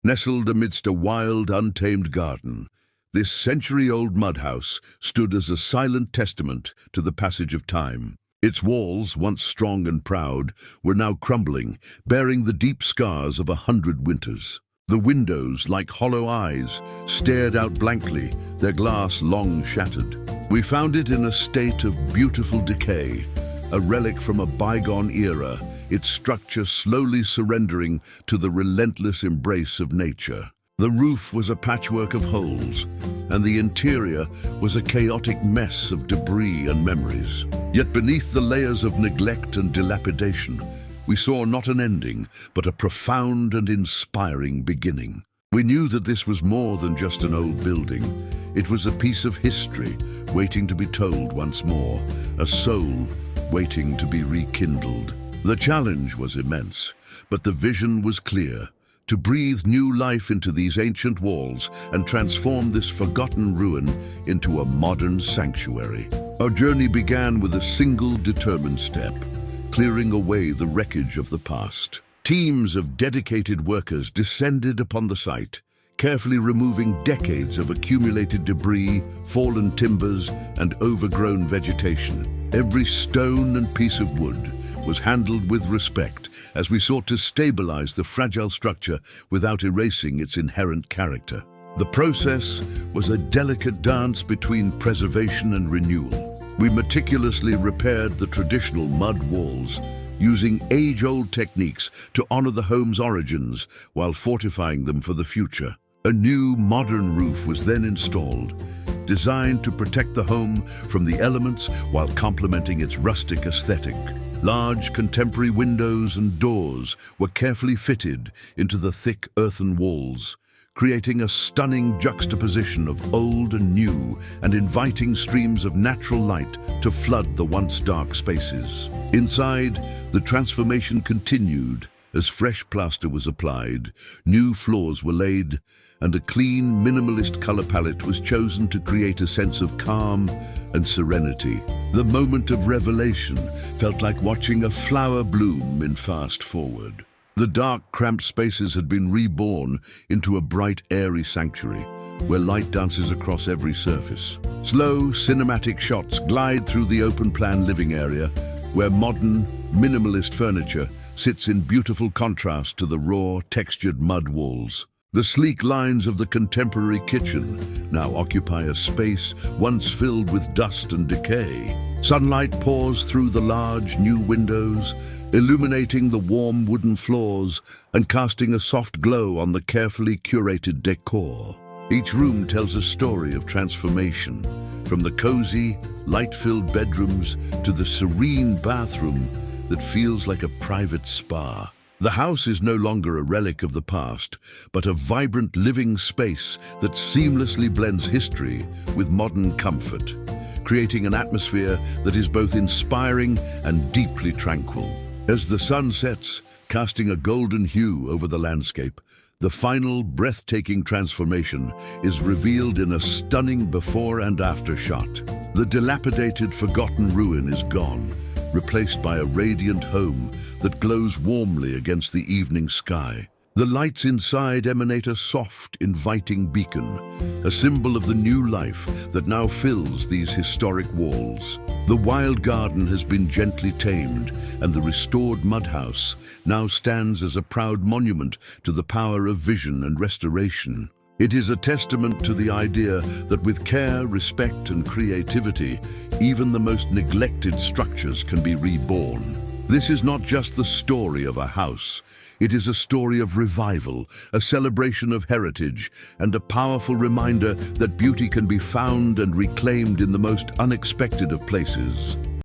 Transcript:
Nestled amidst a wild, untamed garden, this century-old mud house stood as a silent testament to the passage of time. Its walls, once strong and proud, were now crumbling, bearing the deep scars of 100 winters. The windows, like hollow eyes, stared out blankly, their glass long shattered. We found it in a state of beautiful decay, a relic from a bygone era, its structure slowly surrendering to the relentless embrace of nature. The roof was a patchwork of holes, and the interior was a chaotic mess of debris and memories. Yet beneath the layers of neglect and dilapidation, we saw not an ending, but a profound and inspiring beginning. We knew that this was more than just an old building. It was a piece of history waiting to be told once more, a soul waiting to be rekindled. The challenge was immense, but the vision was clear: to breathe new life into these ancient walls and transform this forgotten ruin into a modern sanctuary. Our journey began with a single determined step: clearing away the wreckage of the past. Teams of dedicated workers descended upon the site, carefully removing decades of accumulated debris, fallen timbers, and overgrown vegetation. Every stone and piece of wood was handled with respect as we sought to stabilize the fragile structure without erasing its inherent character. The process was a delicate dance between preservation and renewal. We meticulously repaired the traditional mud walls, using age-old techniques to honor the home's origins while fortifying them for the future. A new modern roof was then installed, designed to protect the home from the elements while complementing its rustic aesthetic. Large contemporary windows and doors were carefully fitted into the thick earthen walls, creating a stunning juxtaposition of old and new and inviting streams of natural light to flood the once dark spaces. Inside, the transformation continued as fresh plaster was applied, new floors were laid, and a clean, minimalist color palette was chosen to create a sense of calm and serenity. The moment of revelation felt like watching a flower bloom in fast forward. The dark, cramped spaces had been reborn into a bright, airy sanctuary, where light dances across every surface. Slow, cinematic shots glide through the open-plan living area, where modern, minimalist furniture sits in beautiful contrast to the raw, textured mud walls. The sleek lines of the contemporary kitchen now occupy a space once filled with dust and decay. Sunlight pours through the large, new windows, illuminating the warm wooden floors and casting a soft glow on the carefully curated decor. Each room tells a story of transformation, from the cozy, light-filled bedrooms to the serene bathroom that feels like a private spa. The house is no longer a relic of the past, but a vibrant living space that seamlessly blends history with modern comfort, creating an atmosphere that is both inspiring and deeply tranquil. As the sun sets, casting a golden hue over the landscape, the final breathtaking transformation is revealed in a stunning before and after shot. The dilapidated, forgotten ruin is gone, replaced by a radiant home that glows warmly against the evening sky. The lights inside emanate a soft, inviting beacon, a symbol of the new life that now fills these historic walls. The wild garden has been gently tamed, and the restored mud house now stands as a proud monument to the power of vision and restoration. It is a testament to the idea that with care, respect, and creativity, even the most neglected structures can be reborn. This is not just the story of a house. It is a story of revival, a celebration of heritage, and a powerful reminder that beauty can be found and reclaimed in the most unexpected of places.